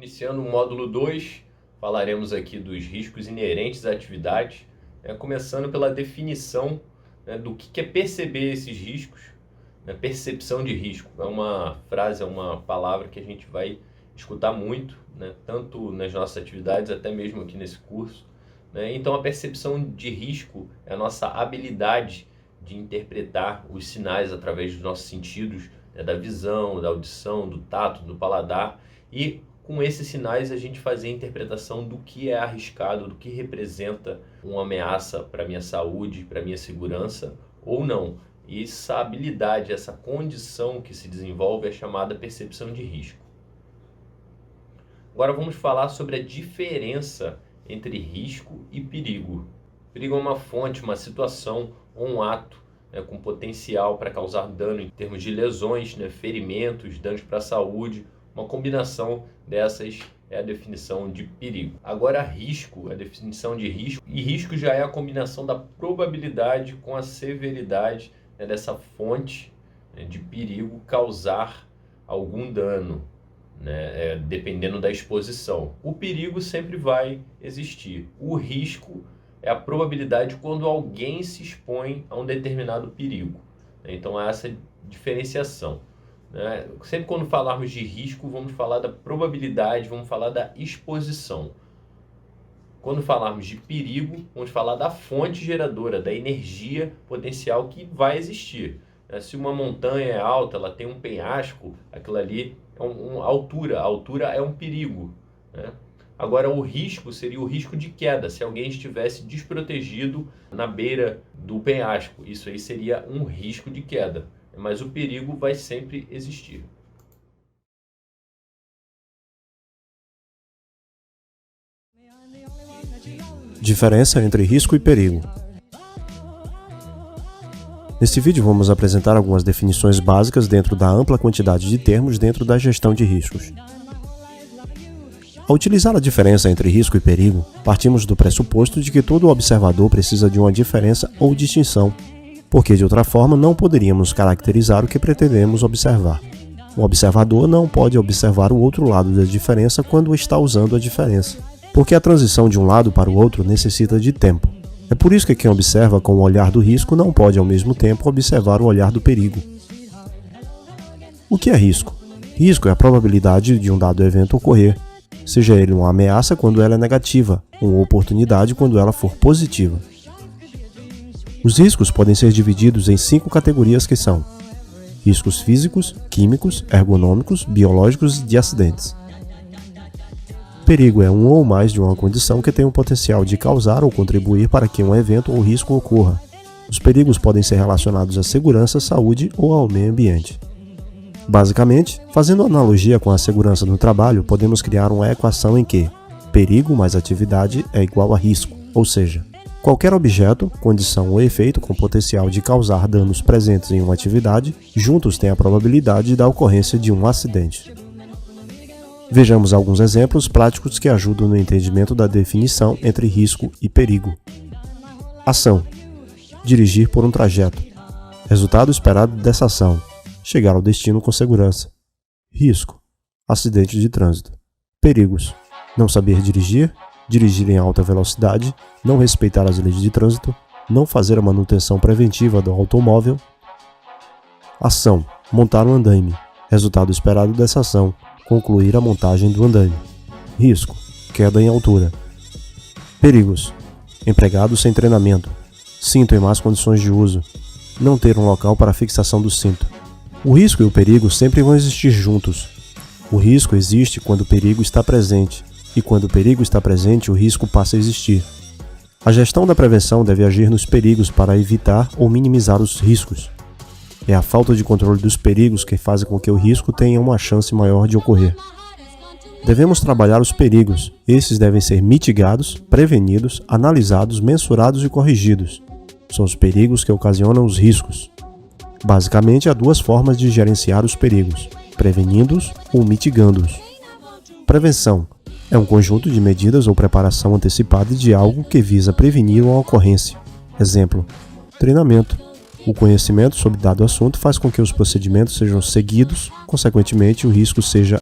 Iniciando o módulo 2, falaremos aqui dos riscos inerentes à atividade, começando pela definição do que é perceber esses riscos. Percepção de risco é uma frase, é uma palavra que a gente vai escutar muito, tanto nas nossas atividades, até mesmo aqui nesse curso. Então a percepção de risco é a nossa habilidade de interpretar os sinais através dos nossos sentidos, da visão, da audição, do tato, do paladar, e com esses sinais a gente fazer a interpretação do que é arriscado, do que representa uma ameaça para a minha saúde, para a minha segurança ou não. E essa habilidade, essa condição que se desenvolve é chamada percepção de risco. Agora vamos falar sobre a diferença entre risco e perigo. Perigo é uma fonte, uma situação ou um ato com potencial para causar dano em termos de lesões, ferimentos, danos para a saúde. Uma combinação dessas é a definição de perigo. Agora, risco, a definição de risco, e risco já é a combinação da probabilidade com a severidade dessa fonte de perigo causar algum dano, dependendo da exposição. O perigo sempre vai existir. O risco é a probabilidade quando alguém se expõe a um determinado perigo. Então, há essa diferenciação. Sempre quando falarmos de risco, vamos falar da probabilidade, vamos falar da exposição. Quando falarmos de perigo, vamos falar da fonte geradora, da energia potencial que vai existir. Se uma montanha é alta, ela tem um penhasco, aquilo ali é uma altura. A altura é um perigo. Agora, o risco seria o risco de queda. Se alguém estivesse desprotegido na beira do penhasco, isso aí seria um risco de queda. Mas o perigo vai sempre existir. Diferença entre risco e perigo. Neste vídeo vamos apresentar algumas definições básicas dentro da ampla quantidade de termos dentro da gestão de riscos. Ao utilizar a diferença entre risco e perigo, partimos do pressuposto de que todo observador precisa de uma diferença ou distinção, porque de outra forma não poderíamos caracterizar o que pretendemos observar. O observador não pode observar o outro lado da diferença quando está usando a diferença, porque a transição de um lado para o outro necessita de tempo. É por isso que quem observa com o olhar do risco não pode ao mesmo tempo observar o olhar do perigo. O que é risco? Risco é a probabilidade de um dado evento ocorrer, seja ele uma ameaça quando ela é negativa, ou uma oportunidade quando ela for positiva. Os riscos podem ser divididos em 5 categorias que são: riscos físicos, químicos, ergonômicos, biológicos e de acidentes. Perigo é um ou mais de uma condição que tem o potencial de causar ou contribuir para que um evento ou risco ocorra. Os perigos podem ser relacionados à segurança, saúde ou ao meio ambiente. Basicamente, fazendo analogia com a segurança no trabalho, podemos criar uma equação em que perigo mais atividade é igual a risco, ou seja, qualquer objeto, condição ou efeito com potencial de causar danos presentes em uma atividade, juntos têm a probabilidade da ocorrência de um acidente. Vejamos alguns exemplos práticos que ajudam no entendimento da definição entre risco e perigo. Ação: dirigir por um trajeto. Resultado esperado dessa ação: chegar ao destino com segurança. Risco: acidente de trânsito. Perigos: não saber dirigir, dirigir em alta velocidade, não respeitar as leis de trânsito, não fazer a manutenção preventiva do automóvel. Ação: montar um andaime. Resultado esperado dessa ação: concluir a montagem do andaime. Risco: queda em altura. Perigos: empregado sem treinamento, cinto em más condições de uso, não ter um local para fixação do cinto. O risco e o perigo sempre vão existir juntos. O risco existe quando o perigo está presente, e quando o perigo está presente, o risco passa a existir. A gestão da prevenção deve agir nos perigos para evitar ou minimizar os riscos. É a falta de controle dos perigos que faz com que o risco tenha uma chance maior de ocorrer. Devemos trabalhar os perigos. Esses devem ser mitigados, prevenidos, analisados, mensurados e corrigidos. São os perigos que ocasionam os riscos. Basicamente, há 2 formas de gerenciar os perigos: prevenindo-os ou mitigando-os. Prevenção é um conjunto de medidas ou preparação antecipada de algo que visa prevenir uma ocorrência. Exemplo: treinamento. O conhecimento sobre dado assunto faz com que os procedimentos sejam seguidos, consequentemente o risco seja